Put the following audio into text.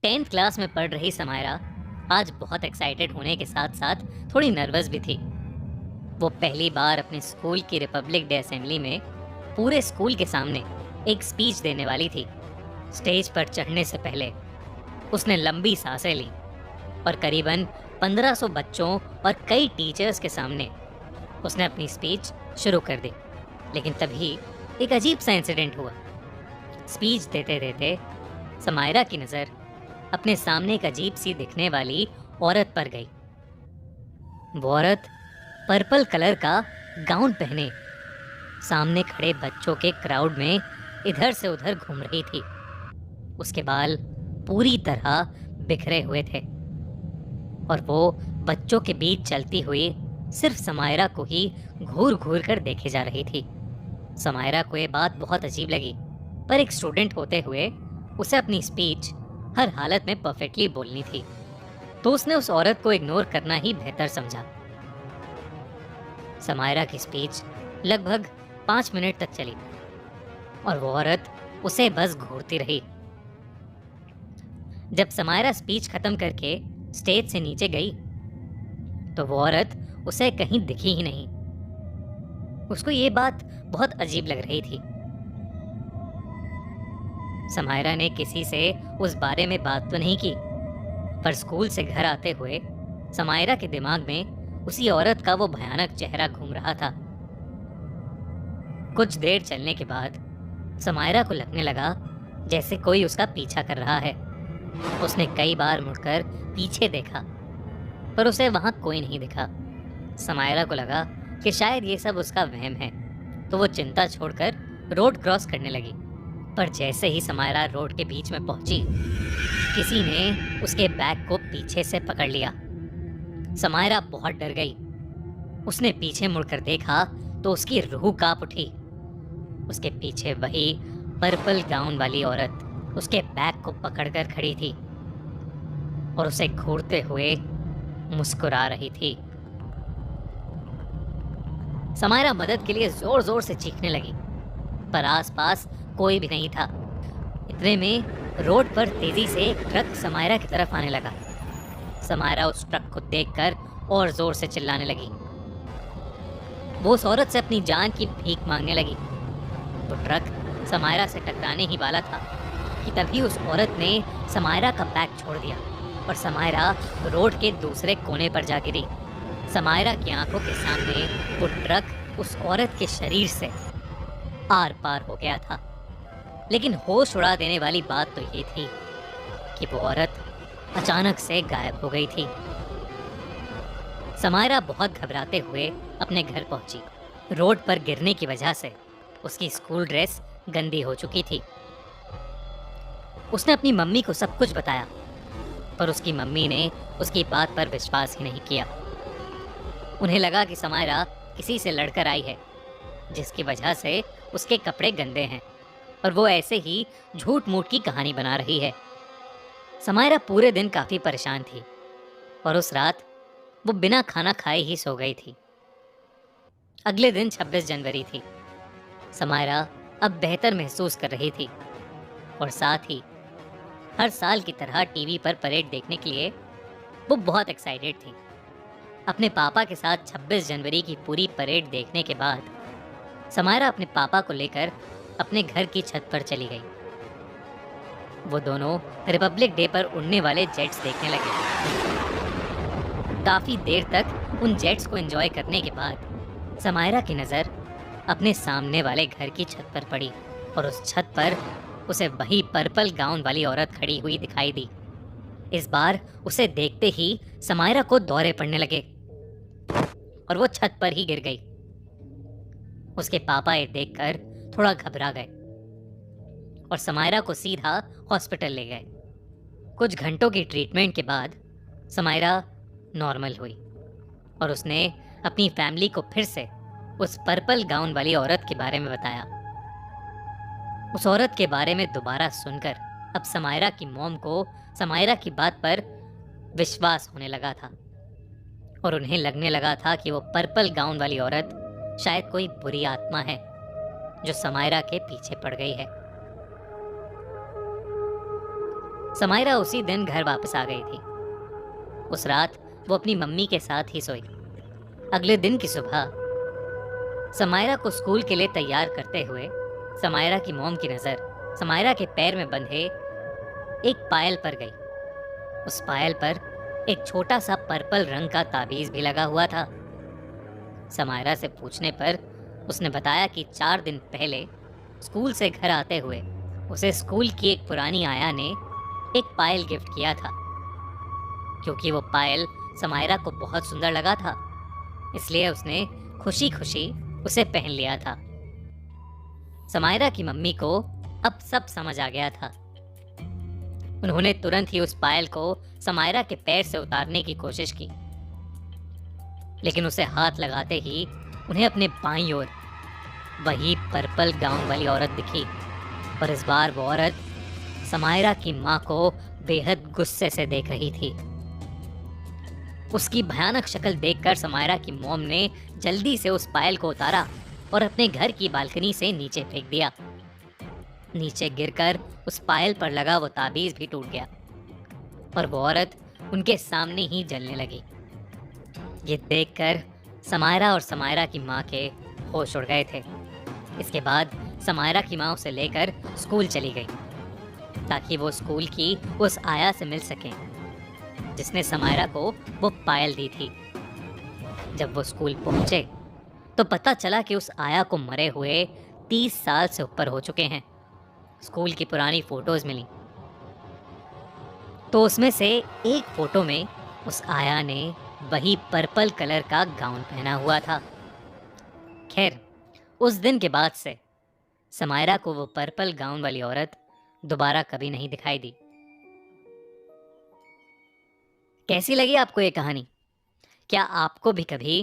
10th class में पढ़ रही समायरा आज बहुत एक्साइटेड होने के साथ साथ थोड़ी नर्वस भी थी। वो पहली बार अपने स्कूल की रिपब्लिक डे असेंबली में पूरे स्कूल के सामने एक स्पीच देने वाली थी। स्टेज पर चढ़ने से पहले उसने लंबी सांसें ली और करीबन 1500 बच्चों और कई टीचर्स के सामने उसने अपनी स्पीच शुरू कर दी। लेकिन तभी एक अजीब सा इंसिडेंट हुआ। स्पीच देते देते समायरा की नज़र अपने सामने एक अजीब सी दिखने वाली औरत पर गई। वो औरत पर्पल कलर का गाउन पहने सामने खड़े बच्चों के क्राउड में इधर से उधर घूम रही थी। उसके बाल पूरी तरह बिखरे हुए थे और वो बच्चों के बीच चलती हुई सिर्फ समायरा को ही घूर घूर कर देखे जा रही थी। समायरा को ये बात बहुत अजीब लगी, पर एक स्टूडेंट होते हुए उसे अपनी स्पीच हर हालत में परफेक्टली बोलनी थी, तो उसने उस औरत को इग्नोर करना ही बेहतर समझा। समायरा की स्पीच लगभग 5 मिनट तक चली और वो औरत उसे बस घूरती रही। जब समायरा स्पीच खत्म करके स्टेज से नीचे गई तो वो औरत उसे कहीं दिखी ही नहीं। उसको ये बात बहुत अजीब लग रही थी। समायरा ने किसी से उस बारे में बात तो नहीं की, पर स्कूल से घर आते हुए समायरा के दिमाग में उसी औरत का वो भयानक चेहरा घूम रहा था। कुछ देर चलने के बाद समायरा को लगने लगा जैसे कोई उसका पीछा कर रहा है। उसने कई बार मुड़कर पीछे देखा, पर उसे वहां कोई नहीं दिखा। समायरा को लगा कि शायद ये सब उसका वहम है, तो वो चिंता छोड़कर रोड क्रॉस करने लगी। पर जैसे ही समायरा रोड के बीच में पहुंची, किसी ने उसके बैग को पीछे से पकड़ लिया। समायरा बहुत डर गई। उसने पीछे मुड़कर देखा तो उसकी रूह कांप उठी। उसके पीछे वही पर्पल गाउन वाली औरत उसके बैग को पकड़कर खड़ी थी और उसे घूरते हुए मुस्कुरा रही थी। समायरा मदद के लिए जोर जोर से चीखने लगी, पर आसपास कोई भी नहीं था। इतने में रोड पर तेजी से एक ट्रक समायरा की तरफ आने लगा। समायरा उस ट्रक को देखकर और जोर से चिल्लाने लगी। वो उस औरत से अपनी जान की भीख मांगने लगी। वो ट्रक समायरा से टकराने ही वाला था कि तभी उस औरत ने समायरा का बैग छोड़ दिया और समायरा रोड के दूसरे कोने पर जा गिरी। समायरा की आंखों के सामने वो ट्रक उस औरत के शरीर से आर पार हो गया था। लेकिन होश उड़ा देने वाली बात तो ये थी कि वो औरत अचानक से गायब हो गई थी। समायरा बहुत घबराते हुए अपने घर पहुंची। रोड पर गिरने की वजह से उसकी स्कूल ड्रेस गंदी हो चुकी थी। उसने अपनी मम्मी को सब कुछ बताया, पर उसकी मम्मी ने उसकी बात पर विश्वास ही नहीं किया। उन्हें लगा कि समायरा किसी से लड़कर आई है, जिसकी वजह से उसके कपड़े गंदे हैं और वो ऐसे ही झूठ मूठ की कहानी बना रही है। समायरा पूरे दिन काफ़ी परेशान थी और उस रात वो बिना खाना खाए ही सो गई थी। अगले दिन 26 जनवरी थी। समायरा अब बेहतर महसूस कर रही थी और साथ ही हर साल की तरह टीवी पर परेड देखने के लिए वो बहुत एक्साइटेड थी। अपने पापा के साथ 26 जनवरी की पूरी परेड देखने के बाद समायरा अपने पापा को लेकर अपने घर की छत पर चली गई। वो दोनों रिपब्लिक डे पर उड़ने वाले जेट्स देखने लगे। काफी देर तक उन जेट्स को एंजॉय करने के बाद समायरा की नज़र अपने सामने वाले घर की छत पर पड़ी और उस छत पर उसे वही पर्पल गाउन वाली औरत खड़ी हुई दिखाई दी। इस बार उसे देखते ही समायरा को दौरे पड़ने लगे और वो छत पर ही गिर गई। उसके पापा ये देखकर थोड़ा घबरा गए और समायरा को सीधा हॉस्पिटल ले गए। कुछ घंटों की ट्रीटमेंट के बाद समायरा नॉर्मल हुई और उसने अपनी फैमिली को फिर से उस पर्पल गाउन वाली औरत के बारे में बताया। उस औरत के बारे में दोबारा सुनकर अब समायरा की मॉम को समायरा की बात पर विश्वास होने लगा था और उन्हें लगने लगा था कि वो पर्पल गाउन वाली औरत शायद कोई बुरी आत्मा है जो समायरा के पीछे पड़ गई है। समायरा उसी दिन घर वापस आ गई थी। उस रात वो अपनी मम्मी के साथ ही सोई। अगले दिन की सुबह समायरा को स्कूल के लिए तैयार करते हुए समायरा की मॉम की नजर समायरा के पैर में बंधे एक पायल पर गई। उस पायल पर एक छोटा सा पर्पल रंग का ताबीज भी लगा हुआ था। समायरा से पूछने पर उसने बताया कि 4 दिन पहले स्कूल से घर आते हुए उसे स्कूल की एक पुरानी आया ने एक पायल गिफ्ट किया था। क्योंकि वो पायल समायरा को बहुत सुंदर लगा था, इसलिए उसने खुशी खुशी उसे पहन लिया था। समायरा की मम्मी को अब सब समझ आ गया था। उन्होंने तुरंत ही उस पायल को समायरा के पैर से उतारने की कोशिश की, लेकिन उसे हाथ लगाते ही उन्हें अपने बाईं ओर वही पर्पल गाउन वाली औरत दिखी। और इस बार वो औरत समायरा की माँ को बेहद गुस्से से देख रही थी। उसकी भयानक शक्ल देखकर समायरा की मॉम ने जल्दी से उस पायल को उतारा और अपने घर की बालकनी से नीचे फेंक दिया। नीचे गिरकर उस पायल पर लगा वो ताबीज भी टूट गया और वो औरत उनके सामने ही जलने लगी। ये देखकर समायरा और समायरा की माँ के होश उड़ गए थे। इसके बाद समायरा की माँ उसे लेकर स्कूल चली गई ताकि वो स्कूल की उस आया से मिल सके जिसने समायरा को वो पायल दी थी। जब वो स्कूल पहुंचे तो पता चला कि उस आया को मरे हुए 30 साल से ऊपर हो चुके हैं। स्कूल की पुरानी फोटोज मिली तो उसमें से एक फोटो में उस आया ने वही पर्पल कलर का गाउन पहना हुआ था। खैर, उस दिन के बाद से समायरा को वो पर्पल गाउन वाली औरत दोबारा कभी नहीं दिखाई दी। कैसी लगी आपको ये कहानी? क्या आपको भी कभी